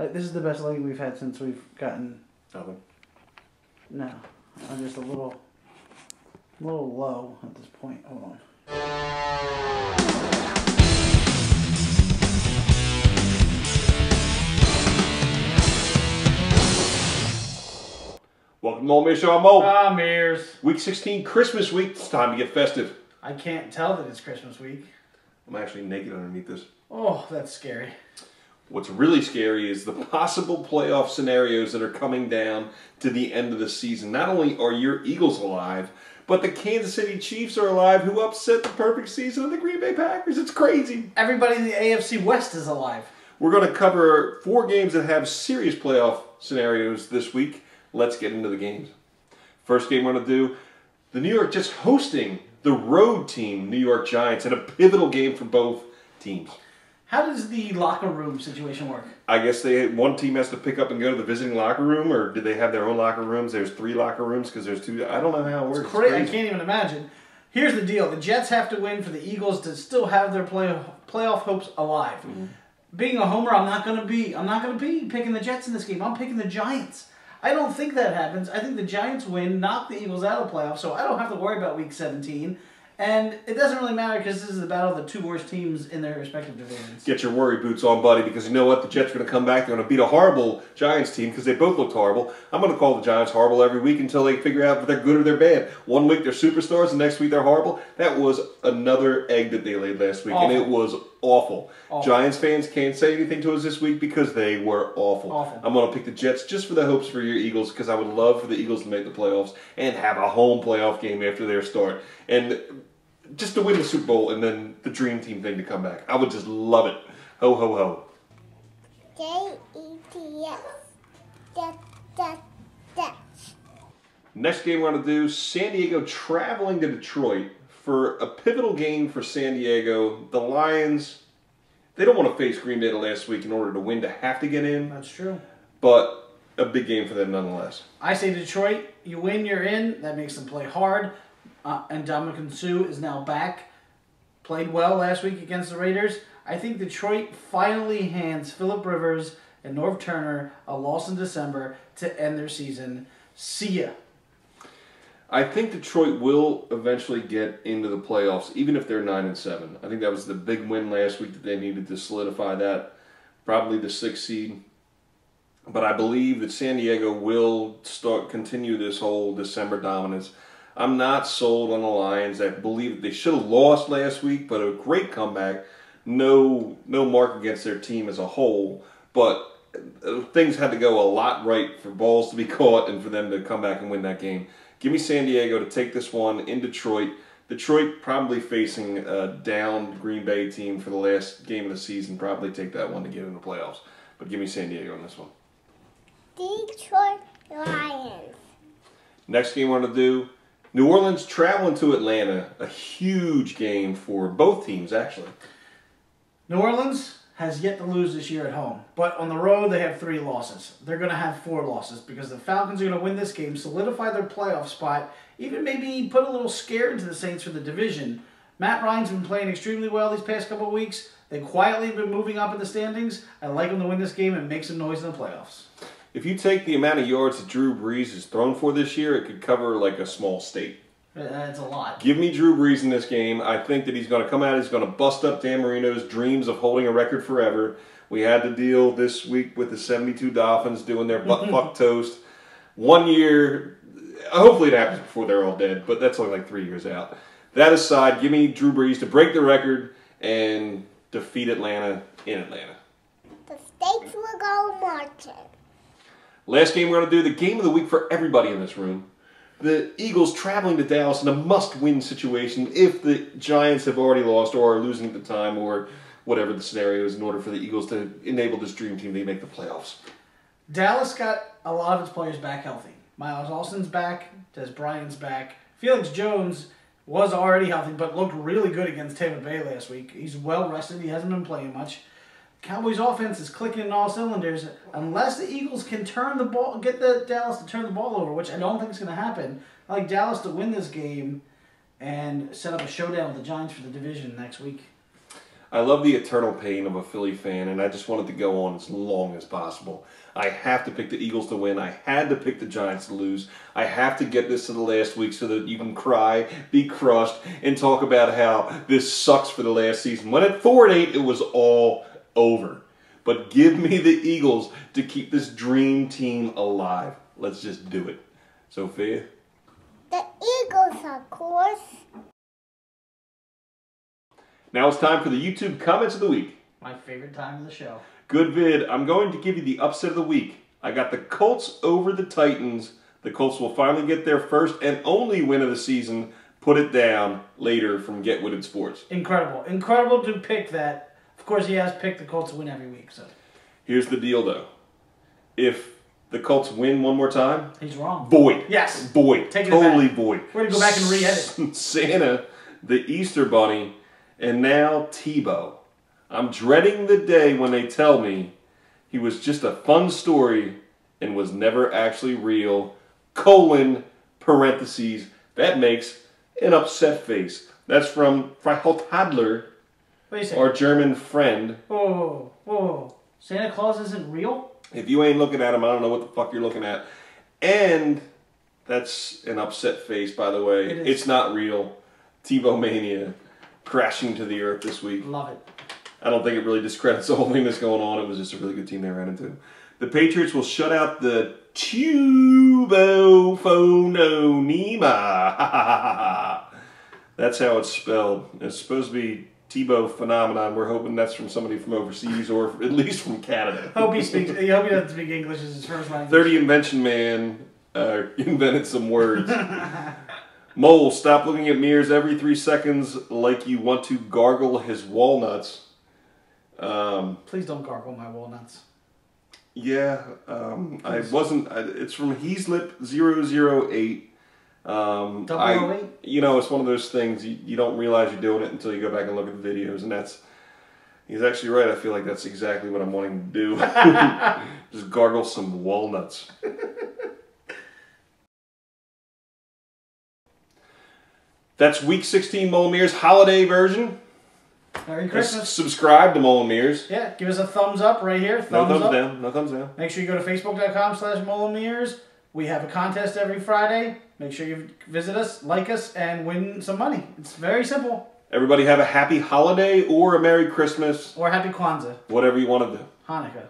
This is the best leg we've had since we've gotten... Nothing. No. I'm just a little low at this point. Hold on. Welcome to Old Meares Show. I'm Mo. Meares. Week 16, Christmas week. It's time to get festive. I can't tell that it's Christmas week. I'm actually naked underneath this. Oh, that's scary. What's really scary is the possible playoff scenarios that are coming down to the end of the season. Not only are your Eagles alive, but the Kansas City Chiefs are alive, who upset the perfect season of the Green Bay Packers. It's crazy. Everybody in the AFC West is alive. We're going to cover 4 games that have serious playoff scenarios this week. Let's get into the games. First game we're going to do, the New York Jets hosting the road team, New York Giants, in a pivotal game for both teams. How does the locker room situation work? I guess one team has to pick up and go to the visiting locker room, or do they have their own locker rooms? There's 3 locker rooms because there's 2. I don't know how it works. It's crazy. I can't even imagine. Here's the deal. The Jets have to win for the Eagles to still have their playoff hopes alive. Mm-hmm. Being a homer, I'm not going to be picking the Jets in this game. I'm picking the Giants. I don't think that happens. I think the Giants win, knock the Eagles out of the playoffs, so I don't have to worry about Week 17. And it doesn't really matter because this is the battle of the 2 worst teams in their respective divisions. Get your worry boots on, buddy, because you know what? The Jets are going to come back. They're going to beat a horrible Giants team because they both looked horrible. I'm going to call the Giants horrible every week until they figure out if they're good or they're bad. One week they're superstars, the next week they're horrible. That was another egg that they laid last week, and it was awful. Giants fans can't say anything to us this week because they were awful. I'm going to pick the Jets just for the hopes for your Eagles because I would love for the Eagles to make the playoffs and have a home playoff game after their start. And just to win the Super Bowl and then the dream team thing to come back. I would just love it. Ho, ho, ho. Jets. Next game we're going to do, San Diego traveling to Detroit for a pivotal game for San Diego. The Lions, they don't want to face Green Bay last week in order to win to have to get in. That's true. But a big game for them nonetheless. I say Detroit, you win, you're in. That makes them play hard. And Dominican Sue is now back. Played well last week against the Raiders. I think Detroit finally hands Phillip Rivers and Norv Turner a loss in December to end their season. See ya. I think Detroit will eventually get into the playoffs, even if they're 9-7. I think that was the big win last week that they needed to solidify that. Probably the 6th seed. But I believe that San Diego will continue this whole December dominance. I'm not sold on the Lions. I believe that they should have lost last week, but a great comeback. No mark against their team as a whole, but things had to go a lot right for balls to be caught and for them to come back and win that game. Give me San Diego to take this one in Detroit. Detroit probably facing a down Green Bay team for the last game of the season. Probably take that one to get in the playoffs. But give me San Diego on this one. Detroit Lions. Next game we're going to do, New Orleans traveling to Atlanta. A huge game for both teams, actually. New Orleans has yet to lose this year at home. But on the road, they have 3 losses. They're going to have 4 losses because the Falcons are going to win this game, solidify their playoff spot, even maybe put a little scare into the Saints for the division. Matt Ryan's been playing extremely well these past couple of weeks. They quietly have been moving up in the standings. I like them to win this game and make some noise in the playoffs. If you take the amount of yards that Drew Brees has thrown for this year, it could cover like a small state. That's a lot. Give me Drew Brees in this game. I think that he's going to come out, he's going to bust up Dan Marino's dreams of holding a record forever. We had to deal this week with the 72 Dolphins doing their butt-fuck toast. 1 year, hopefully it happens before they're all dead, but that's only like 3 years out. That aside, give me Drew Brees to break the record and defeat Atlanta in Atlanta. The States will go marching. Last game we're going to do, the game of the week for everybody in this room. The Eagles traveling to Dallas in a must-win situation if the Giants have already lost or are losing at the time or whatever the scenario is in order for the Eagles to enable this dream team to make the playoffs. Dallas got a lot of its players back healthy. Miles Austin's back. Des Bryant's back. Felix Jones was already healthy but looked really good against Tampa Bay last week. He's well rested. He hasn't been playing much. Cowboys offense is clicking in all cylinders. Unless the Eagles can turn the ball, get the Dallas to turn the ball over, which I don't think is going to happen. I like Dallas to win this game and set up a showdown with the Giants for the division next week. I love the eternal pain of a Philly fan, and I just want it to go on as long as possible. I have to pick the Eagles to win. I had to pick the Giants to lose. I have to get this to the last week so that you can cry, be crushed, and talk about how this sucks for the last season. When at 4-8, it was all over. But give me the Eagles to keep this dream team alive. Let's just do it. Sophia? The Eagles, of course. Now it's time for the YouTube comments of the week. My favorite time of the show. Good vid. I'm going to give you the upset of the week. I got the Colts over the Titans. The Colts will finally get their first and only win of the season. Put it down later from Get Witted Sports. Incredible. Incredible to pick that. Of course, he has picked the Colts to win every week. So here's the deal, though. If the Colts win one more time, he's wrong. Void. Yes. Void. Take it totally back. void. We're going to go back and re-edit. Santa, the Easter Bunny, and now Tebow. I'm dreading the day when they tell me he was just a fun story and was never actually real, parentheses, that makes an upset face. That's from Freihalt our German friend. Whoa. Santa Claus isn't real? If you ain't looking at him, I don't know what the fuck you're looking at. And that's an upset face, by the way. It's not real. Tebow Mania crashing to the earth this week. Love it. I don't think it really discredits the whole thing that's going on. It was just a really good team they ran into. The Patriots will shut out the Tubophononima. That's how it's spelled. It's supposed to be Tebow phenomenon. We're hoping that's from somebody from overseas or at least from Canada. Hope he doesn't speak English as his first language. 30 Invention Man invented some words. Mole, stop looking at Meares every 3 seconds like you want to gargle his walnuts. Please don't gargle my walnuts. Yeah, I wasn't. It's from Heaslip008. 008? It's one of those things you don't realize you're doing it until you go back and look at the videos, and he's actually right. I feel like that's exactly what I'm wanting to do. Just gargle some walnuts. That's week 16 Mole Meares holiday version. Merry Christmas. Subscribe to Mole Meares. Yeah, give us a thumbs up right here. No thumbs up. down. No thumbs down. Make sure you go to facebook.com/Meares. We have a contest every Friday. Make sure you visit us, like us, and win some money. It's very simple. Everybody have a happy holiday or a Merry Christmas. Or Happy Kwanzaa. Whatever you want to do. Hanukkah.